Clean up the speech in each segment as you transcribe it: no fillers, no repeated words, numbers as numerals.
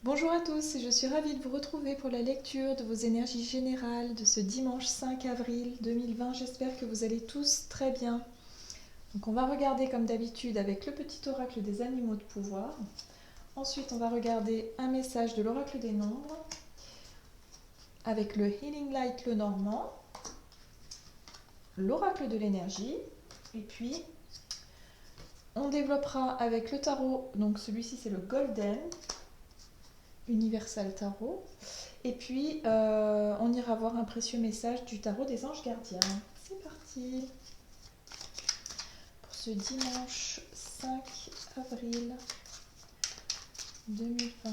Bonjour à tous, je suis ravie de vous retrouver pour la lecture de vos énergies générales de ce dimanche 5 avril 2020. J'espère que vous allez tous très bien. Donc on va regarder comme d'habitude avec le petit oracle des animaux de pouvoir. Ensuite on va regarder un message de l'oracle des nombres avec le Healing Light le Normand, l'oracle de l'énergie, et puis on développera avec le tarot, donc celui-ci c'est le Golden Universal Tarot. Et puis, on ira voir un précieux message du tarot des anges gardiens. C'est parti pour ce dimanche 5 avril 2020.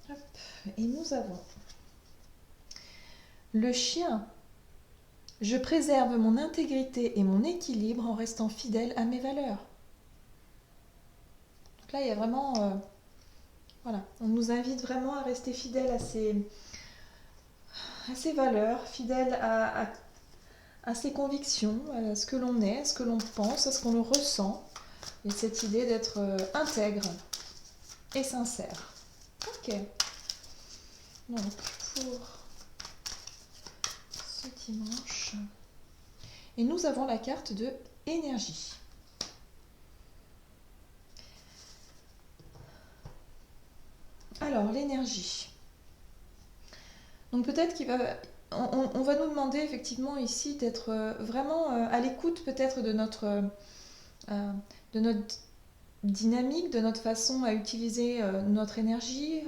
Hop. Et nous avons le chien. Je préserve mon intégrité et mon équilibre en restant fidèle à mes valeurs. Donc là, il y a vraiment... voilà, on nous invite vraiment à rester fidèle à ses valeurs, fidèle à ses convictions, à ce que l'on est, à ce que l'on pense, à ce qu'on le ressent. Et cette idée d'être intègre et sincère. Ok. Donc, pour ce dimanche. Et nous avons la carte de énergie. Alors, l'énergie. Donc peut-être qu'il va... On va nous demander effectivement ici d'être vraiment à l'écoute peut-être de notre dynamique, de notre façon à utiliser notre énergie,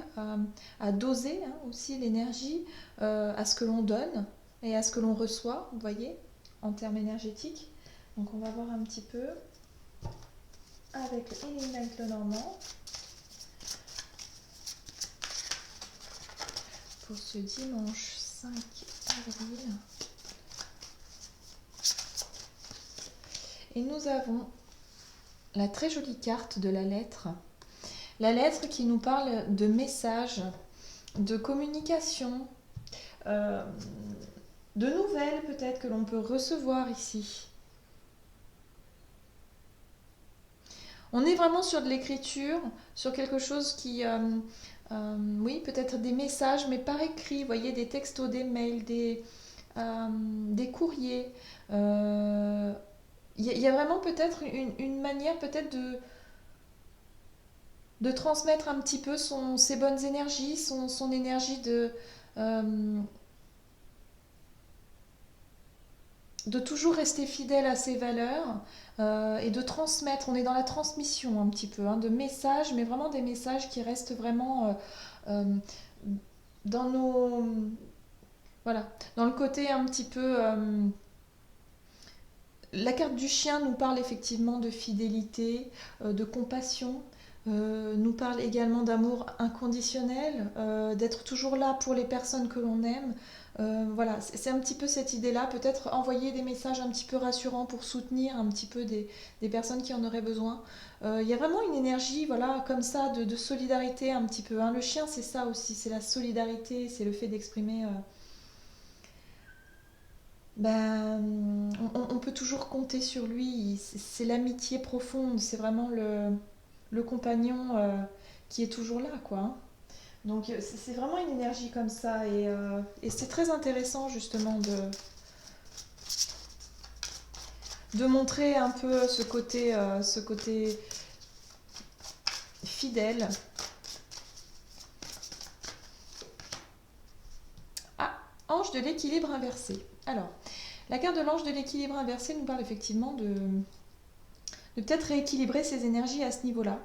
à doser aussi l'énergie, à ce que l'on donne et à ce que l'on reçoit, vous voyez, en termes énergétiques. Donc on va voir un petit peu avec le Healing Light le Normand pour ce dimanche 5 avril. Et nous avons la très jolie carte de la lettre. La lettre qui nous parle de messages, de communication, de nouvelles peut-être que l'on peut recevoir ici. On est vraiment sur de l'écriture, sur quelque chose qui... oui, peut-être des messages, mais par écrit, vous voyez, des textos, des mails, des courriers. Il y a vraiment peut-être une manière peut-être de transmettre un petit peu ses bonnes énergies, son énergie de toujours rester fidèle à ses valeurs et de transmettre. On est dans la transmission un petit peu, de messages, mais vraiment des messages qui restent vraiment dans nos... Voilà, dans le côté un petit peu... la carte du chien nous parle effectivement de fidélité, de compassion, nous parle également d'amour inconditionnel, d'être toujours là pour les personnes que l'on aime. Voilà, c'est un petit peu cette idée-là, peut-être envoyer des messages un petit peu rassurants pour soutenir un petit peu des personnes qui en auraient besoin. Il y a vraiment une énergie, voilà, comme ça, de solidarité un petit peu. Le chien, c'est ça aussi, c'est la solidarité, c'est le fait d'exprimer... on peut toujours compter sur lui. C'est l'amitié profonde, c'est vraiment le compagnon qui est toujours là, quoi. Donc c'est vraiment une énergie comme ça et c'est très intéressant justement de montrer un peu ce côté fidèle. Ah, ange de l'équilibre inversé. Alors, la carte de l'ange de l'équilibre inversé nous parle effectivement de peut-être rééquilibrer ses énergies à ce niveau-là,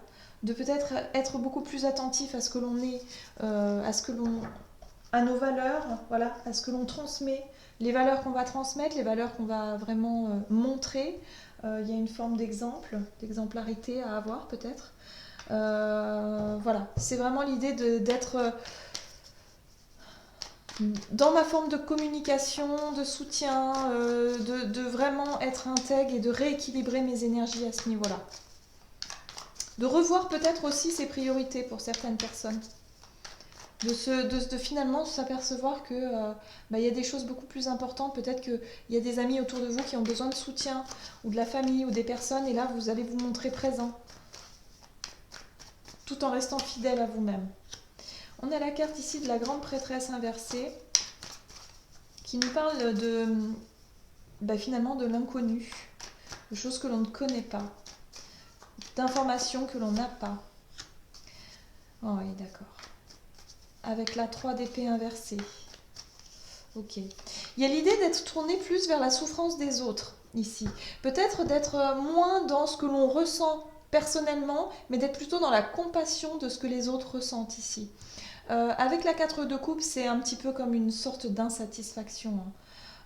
de peut-être être beaucoup plus attentif à ce que l'on est, à nos valeurs, voilà, à ce que l'on transmet, les valeurs qu'on va transmettre, les valeurs qu'on va vraiment montrer. Il y a une forme d'exemple, d'exemplarité à avoir peut-être. Voilà, c'est vraiment l'idée d'être dans ma forme de communication, de soutien, de vraiment être intègre et de rééquilibrer mes énergies à ce niveau-là. De revoir peut-être aussi ses priorités pour certaines personnes. De finalement s'apercevoir que y a des choses beaucoup plus importantes. Peut-être qu'il y a des amis autour de vous qui ont besoin de soutien, ou de la famille, ou des personnes, et là vous allez vous montrer présent. tout en restant fidèle à vous-même. On a la carte ici de la grande prêtresse inversée qui nous parle finalement de l'inconnu, de choses que l'on ne connaît pas, d'informations que l'on n'a pas. Oh oui, d'accord. Avec la 3 d'épée inversée. Ok. Il y a l'idée d'être tourné plus vers la souffrance des autres, ici. Peut-être d'être moins dans ce que l'on ressent personnellement, mais d'être plutôt dans la compassion de ce que les autres ressentent ici. Avec la 4 de coupe, c'est un petit peu comme une sorte d'insatisfaction.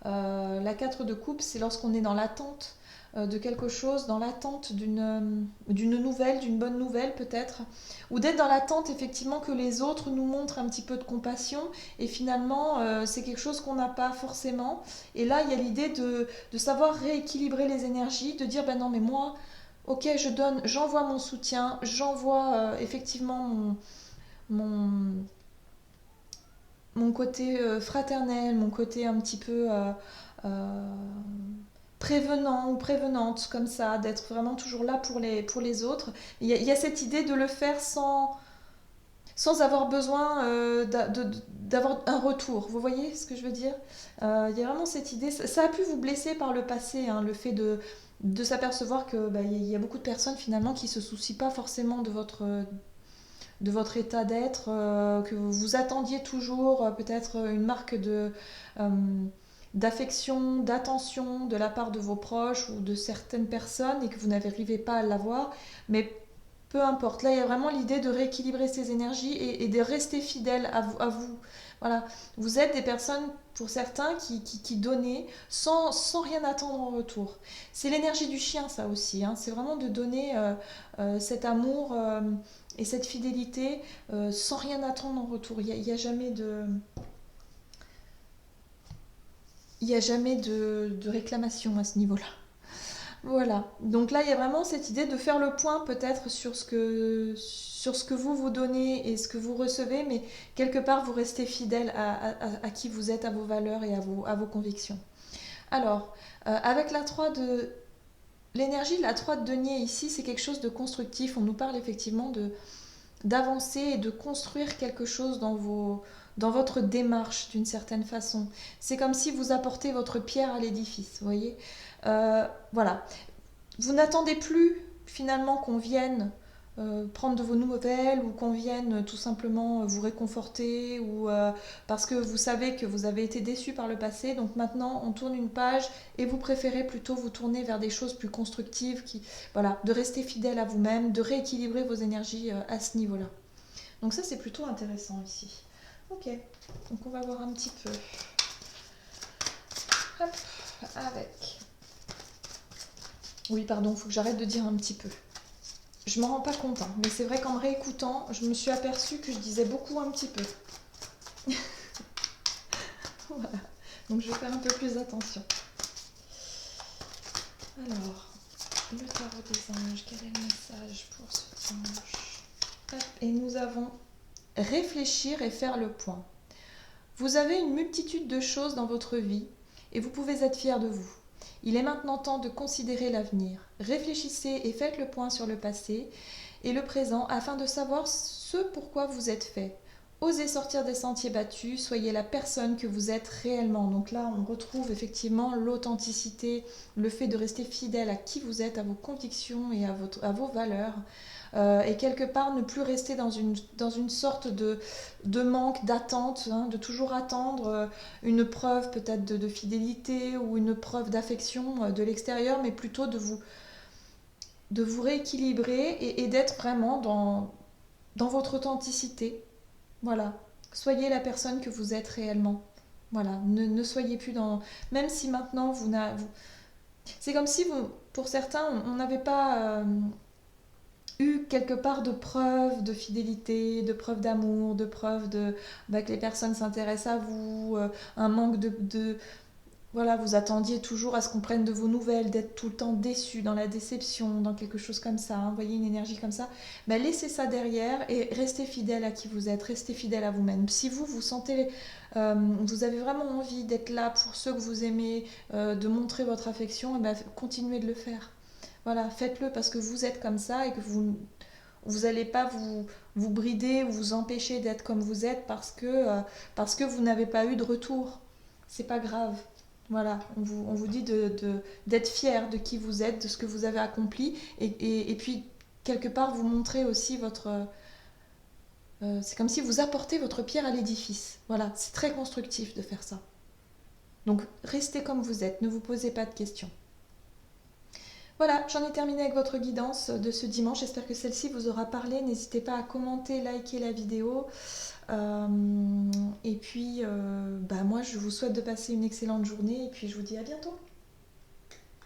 La 4 de coupe, c'est lorsqu'on est dans l'attente de quelque chose, dans l'attente d'une nouvelle, d'une bonne nouvelle peut-être, ou d'être dans l'attente effectivement que les autres nous montrent un petit peu de compassion, et finalement c'est quelque chose qu'on n'a pas forcément. Et là, il y a l'idée de savoir rééquilibrer les énergies, de dire, ben non mais moi, ok, je donne, j'envoie mon soutien, j'envoie effectivement mon, mon côté fraternel, mon côté un petit peu euh, prévenant ou prévenante, comme ça, d'être vraiment toujours là pour les autres. Il y a cette idée de le faire sans avoir besoin d'avoir un retour. Vous voyez ce que je veux dire? Il y a vraiment cette idée, ça a pu vous blesser par le passé, hein, le fait de s'apercevoir que il y a beaucoup de personnes finalement qui se soucient pas forcément de votre état d'être, que vous attendiez toujours peut-être une marque euh, d'affection, d'attention de la part de vos proches ou de certaines personnes et que vous n'arrivez pas à l'avoir. Mais peu importe, là il y a vraiment l'idée de rééquilibrer ces énergies et de rester fidèle à vous. Voilà, vous êtes des personnes, pour certains, qui donnaient sans rien attendre en retour. C'est l'énergie du chien, ça aussi, hein. C'est vraiment de donner cet amour et cette fidélité sans rien attendre en retour. Il y a jamais de... Il n'y a jamais de réclamation à ce niveau-là. Voilà. Donc là, il y a vraiment cette idée de faire le point peut-être sur ce que vous vous donnez et ce que vous recevez, mais quelque part, vous restez fidèle à qui vous êtes, à vos valeurs et à vos convictions. Alors, avec la 3 de... L'énergie de la 3 de denier ici, c'est quelque chose de constructif. On nous parle effectivement d'avancer et de construire quelque chose dans votre démarche d'une certaine façon. C'est comme si vous apportez votre pierre à l'édifice, vous voyez. Voilà. Vous n'attendez plus finalement qu'on vienne prendre de vos nouvelles ou qu'on vienne tout simplement vous réconforter ou parce que vous savez que vous avez été déçu par le passé. Donc maintenant, on tourne une page et vous préférez plutôt vous tourner vers des choses plus constructives, voilà, de rester fidèle à vous-même, de rééquilibrer vos énergies à ce niveau-là. Donc ça, c'est plutôt intéressant ici. Ok, donc on va voir un petit peu. Hop, avec. Oui, pardon, il faut que j'arrête de dire un petit peu. Je m'en rends pas compte, hein, mais c'est vrai qu'en me réécoutant, je me suis aperçue que je disais beaucoup un petit peu. Voilà, donc je vais faire un peu plus attention. Alors, le tarot des anges, quel est le message pour ce dimanche? Hop, et nous avons réfléchir et faire le point. Vous avez une multitude de choses dans votre vie et vous pouvez être fier de vous. Il est maintenant temps de considérer l'avenir. Réfléchissez et faites le point sur le passé et le présent afin de savoir ce pourquoi vous êtes fait. Osez sortir des sentiers battus, soyez la personne que vous êtes réellement. Donc là, on retrouve effectivement l'authenticité, le fait de rester fidèle à qui vous êtes, à vos convictions et à vos valeurs. Et quelque part ne plus rester dans une sorte de manque, d'attente, hein, de toujours attendre une preuve peut-être de fidélité ou une preuve d'affection de l'extérieur, mais plutôt de vous rééquilibrer et d'être vraiment dans votre authenticité. Voilà, soyez la personne que vous êtes réellement. Voilà, ne soyez plus dans... Même si maintenant vous n'avez... C'est comme si vous, pour certains, on n'avait pas... eu quelque part de preuves de fidélité, de preuves d'amour, de preuves que les personnes s'intéressent à vous, un manque voilà, vous attendiez toujours à ce qu'on prenne de vos nouvelles, d'être tout le temps déçu, dans la déception, dans quelque chose comme ça, hein, voyez une énergie comme ça, laissez ça derrière et restez fidèle à qui vous êtes, restez fidèle à vous-même. Si vous sentez, vous avez vraiment envie d'être là pour ceux que vous aimez, de montrer votre affection, continuez de le faire. Voilà, faites-le parce que vous êtes comme ça et que vous n'allez pas vous brider ou vous empêcher d'être comme vous êtes parce que vous n'avez pas eu de retour. C'est pas grave. Voilà, on vous dit d'être fier de qui vous êtes, de ce que vous avez accompli, et puis quelque part vous montrer aussi c'est comme si vous apportez votre pierre à l'édifice. Voilà, c'est très constructif de faire ça. Donc restez comme vous êtes, ne vous posez pas de questions. Voilà, j'en ai terminé avec votre guidance de ce dimanche. J'espère que celle-ci vous aura parlé. N'hésitez pas à commenter, liker la vidéo. Euh, et puis, moi, je vous souhaite de passer une excellente journée. Et puis, je vous dis à bientôt.